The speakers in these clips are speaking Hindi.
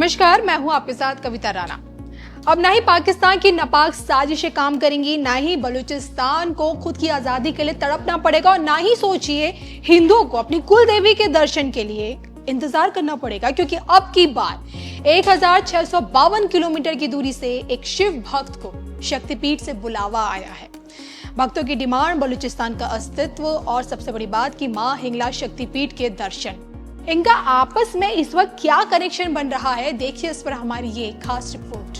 नमस्कार, मैं हूं आपके साथ कविता राणा। अब ना ही पाकिस्तान की नापाक साजिशें काम करेंगी, ना ही बलूचिस्तान को खुद की आजादी के लिए तड़पना पड़ेगा और ना ही सोचिए हिंदुओं को अपनी कुल देवी के दर्शन के लिए इंतजार करना पड़ेगा, क्योंकि अब की बार 1652 किलोमीटर की दूरी से एक शिव भक्त को शक्तिपीठ से बुलावा आया है। भक्तों की डिमांड बलूचिस्तान का अस्तित्व और सबसे बड़ी बात की मां हिंगलाज शक्तिपीठ के दर्शन। इनका आपस में इस वक्त क्या कनेक्शन बन रहा है, देखिए इस पर हमारी ये खास रिपोर्ट।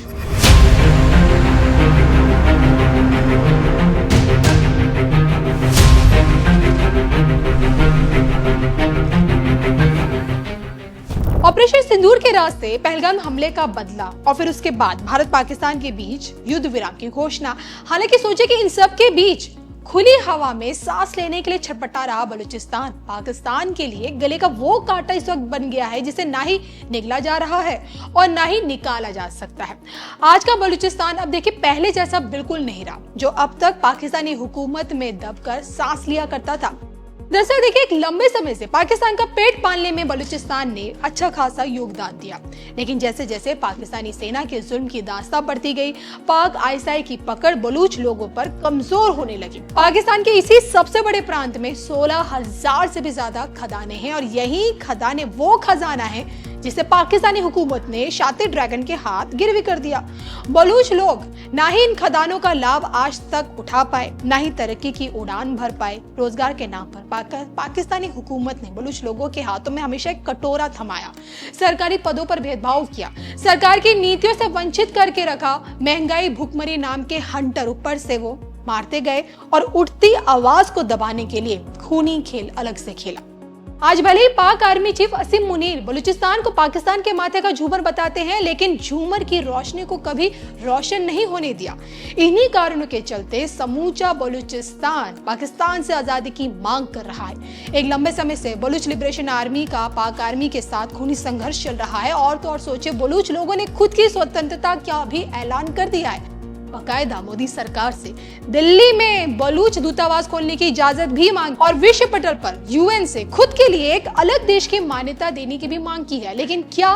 ऑपरेशन सिंदूर के रास्ते पहलगाम हमले का बदला और फिर उसके बाद भारत पाकिस्तान के बीच युद्ध विराम की घोषणा। हालांकि सोचे कि इन सब के बीच खुली हवा में सांस लेने के लिए छटपटा रहा बलूचिस्तान पाकिस्तान के लिए गले का वो कांटा इस वक्त बन गया है जिसे ना ही निगला जा रहा है और ना ही निकाला जा सकता है। आज का बलूचिस्तान अब देखिए पहले जैसा बिल्कुल नहीं रहा, जो अब तक पाकिस्तानी हुकूमत में दबकर सांस लिया करता था। दरअसल देखिए एक लंबे समय से पाकिस्तान का पेट पालने में बलूचिस्तान ने अच्छा खासा योगदान दिया, लेकिन जैसे जैसे पाकिस्तानी सेना के जुल्म की दास्तां बढ़ती गई, पाक आईएसआई की पकड़ बलूच लोगों पर कमजोर होने लगी। पाकिस्तान के इसी सबसे बड़े प्रांत में 16,000 से भी ज्यादा खदाने हैं और यही खदाने वो खजाना है जिसे पाकिस्तानी हुकूमत ने शातिर ड्रैगन के हाथ गिरवी कर दिया। बलूच लोग ना ही इन खदानों का लाभ आज तक उठा पाए, ना ही तरक्की की उड़ान भर पाए। रोजगार के नाम पर पाकिस्तानी हुकूमत ने बलूच लोगों के हाथों में हमेशा एक कटोरा थमाया, सरकारी पदों पर भेदभाव किया, सरकार की नीतियों से वंचित करके रखा। महंगाई भुखमरी नाम के हंटर ऊपर से वो मारते गए और उठती आवाज को दबाने के लिए खूनी खेल अलग से खेला। आज भले ही पाक आर्मी चीफ असीम मुनीर बलूचिस्तान को पाकिस्तान के माथे का झूमर बताते हैं, लेकिन झूमर की रोशनी को कभी रोशन नहीं होने दिया। इन्हीं कारणों के चलते समूचा बलूचिस्तान पाकिस्तान से आजादी की मांग कर रहा है। एक लंबे समय से बलूच लिबरेशन आर्मी का पाक आर्मी के साथ खूनी संघर्ष चल रहा है और तो और सोचे बलूच लोगों ने खुद की स्वतंत्रता का भी ऐलान कर दिया है। बाकायदा मोदी सरकार से दिल्ली में बलूच दूतावास खोलने की इजाजत भी मांगी और विश्व पटल पर यूएन से खुद के लिए एक अलग देश की मान्यता देने की भी मांग की है। लेकिन क्या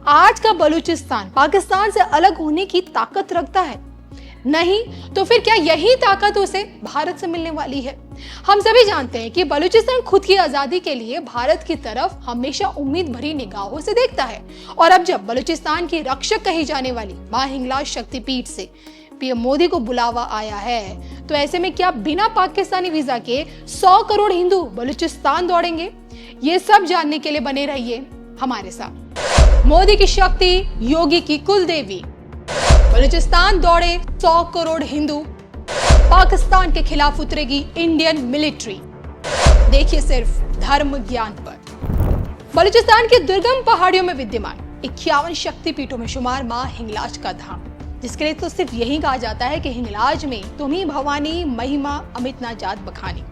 आज का बलूचिस्तान पाकिस्तान से अलग होने की ताकत रखता है? नहीं, तो फिर क्या यही ताकत उसे भारत से मिलने वाली है? हम सभी जानते हैं कि बलूचिस्तान खुद की आजादी के लिए भारत की तरफ हमेशा उम्मीद भरी निगाहों से देखता है और अब जब बलूचिस्तान की रक्षक कही जाने वाली मां हिंगलाज शक्तिपीठ से पीएम मोदी को बुलावा आया है, तो ऐसे में क्या बिना पाकिस्तानी वीजा के 100 करोड़ हिंदू बलूचिस्तान दौड़ेंगे? ये सब जानने के लिए बने रहिए हमारे साथ। मोदी की शक्ति, योगी की कुल देवी, बलूचिस्तान दौड़े 100 करोड़ हिंदू, पाकिस्तान के खिलाफ उतरेगी इंडियन मिलिट्री। देखिए सिर्फ धर्म ज्ञान पर। बलूचिस्तान की दुर्गम पहाड़ियों में विद्यमान 51 शक्तिपीठों में शुमार मां हिंगलाज का धाम, जिसके लिए तो सिर्फ यही कहा जाता है कि हिंगलाज में तुम्ही भवानी महिमा अमित ना जात बखानी।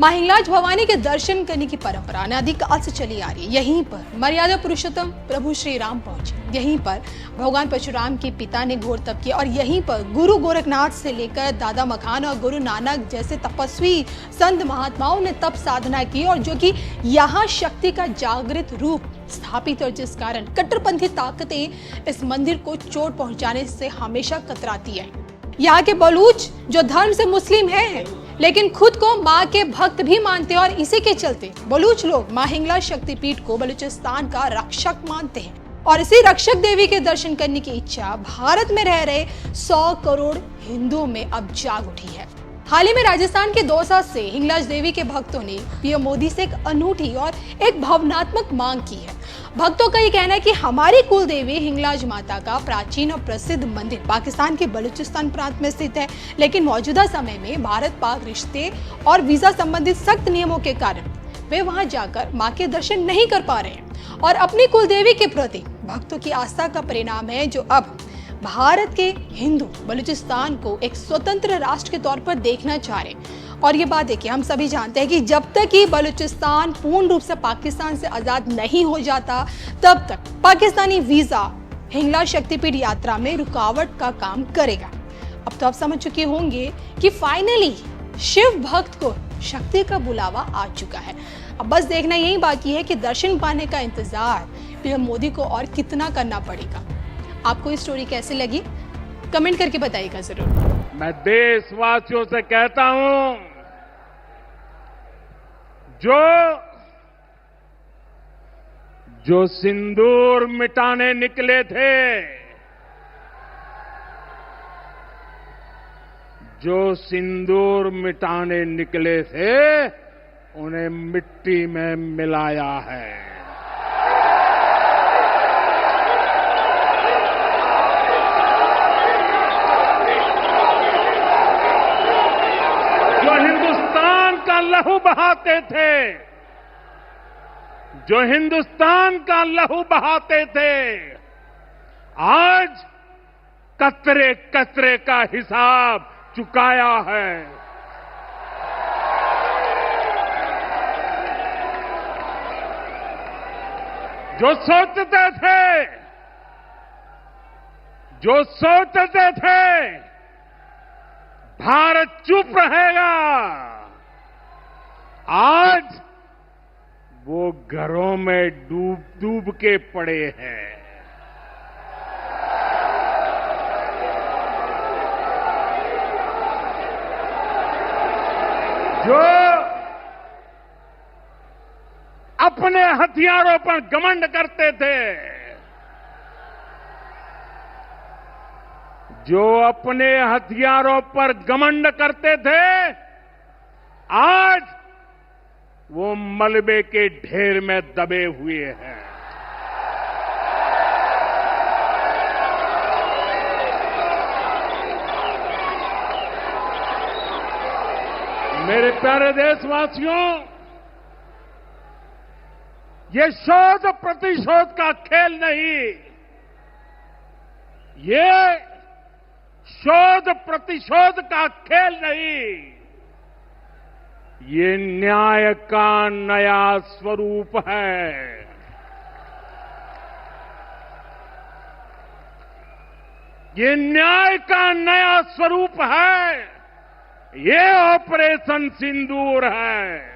मां हिंगलाज भवानी के दर्शन करने की परंपरा अनादिकाल से चली आ रही है। यहीं पर मर्यादा पुरुषोत्तम प्रभु श्री राम पहुंचे, यहीं पर भगवान परशुराम के पिता ने घोर तप किया और यहीं पर गुरु गोरखनाथ से लेकर दादा मखान और गुरु नानक जैसे तपस्वी संत महात्माओं ने तप साधना की और जो कि यहाँ शक्ति का जागृत रूप स्थापित और जिस कारण कट्टरपंथी ताकतें इस मंदिर को चोट पहुंचाने से हमेशा कतराती है। यहाँ के बलूच जो धर्म से मुस्लिम हैं, लेकिन खुद को माँ के भक्त भी मानते हैं और इसी के चलते बलूच लोग मां हिंगलाज शक्तिपीठ को बलूचिस्तान का रक्षक मानते हैं और इसी रक्षक देवी के दर्शन करने की इच्छा भारत में रह रहे 100 करोड़ हिंदुओं में अब जाग उठी है। हाल ही में राजस्थान के दौसा से हिंगलाज देवी के भक्तों ने पीएम मोदी से एक अनूठी और एक भावनात्मक मांग की है। भक्तों का ये कहना है कि हमारी कुल देवी हिंगलाज माता का प्राचीन और प्रसिद्ध मंदिर पाकिस्तान के बलूचिस्तान प्रांत में स्थित है, लेकिन मौजूदा समय में भारत पाक रिश्ते और वीजा संबंधित सख्त नियमों के कारण वे वहां जाकर मां के दर्शन नहीं कर पा रहे हैं और अपनी कुल देवी के प्रति भक्तों की आस्था का परिणाम है जो अब भारत के हिंदू बलूचिस्तान को एक स्वतंत्र राष्ट्र के तौर पर देखना चाह रहे हैं। और ये बात देखिए, हम सभी जानते हैं कि जब तक कि बलूचिस्तान पूर्ण रूप से पाकिस्तान से आजाद नहीं हो जाता, तब तक पाकिस्तानी वीजा हिंगलाज शक्तिपीठ यात्रा में रुकावट का काम करेगा। अब तो आप समझ चुके होंगे कि फाइनली शिव भक्त को शक्ति का बुलावा आ चुका है। अब बस देखना यही बाकी है कि दर्शन पाने का इंतजार पीएम मोदी को और कितना करना पड़ेगा। आपको ये स्टोरी कैसी लगी, कमेंट करके बताइएगा जरूर। मैं देशवासियों से कहता हूं, जो सिंदूर मिटाने निकले थे, जो सिंदूर मिटाने निकले थे, उन्हें मिट्टी में मिलाया है। जो हिंदुस्तान का लहू बहाते थे, जो हिंदुस्तान का लहू बहाते थे, आज कतरे कतरे का हिसाब चुकाया है। जो सोचते थे भारत चुप रहेगा, आज वो घरों में डूब डूब के पड़े हैं। जो अपने हथियारों पर घमंड करते थे, जो अपने हथियारों पर घमंड करते थे, आज वो मलबे के ढेर में दबे हुए हैं। मेरे प्यारे देशवासियों, ये शोध प्रतिशोध का खेल नहीं, ये शोध प्रतिशोध का खेल नहीं, ये न्याय का नया स्वरूप है। ये न्याय का नया स्वरूप है। ये ऑपरेशन सिंदूर है।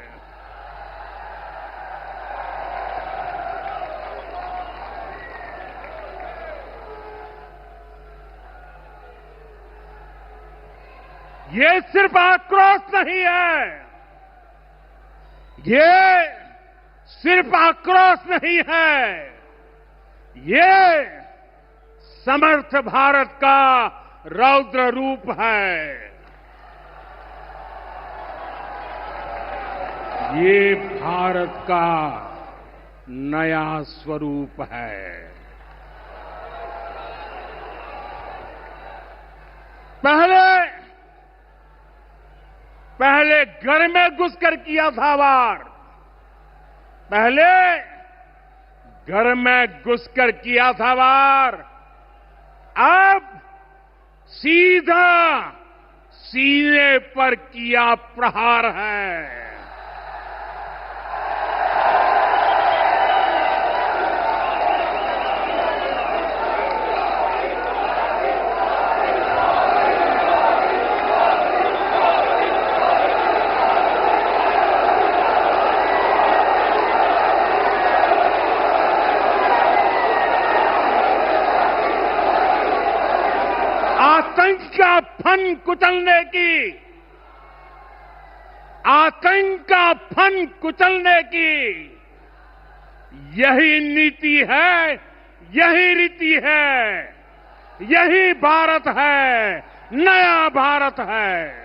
ये सिर्फ आक्रोश नहीं है, ये सिर्फ आक्रोश नहीं है, ये समर्थ भारत का रौद्र रूप है। ये भारत का नया स्वरूप है। पहले घर में घुसकर किया था वार, पहले घर में घुसकर किया था वार, अब सीधा सीने पर किया प्रहार है। आतंक का फन कुचलने की, आतंक का फन कुचलने की यही नीति है, यही रीति है, यही भारत है, नया भारत है।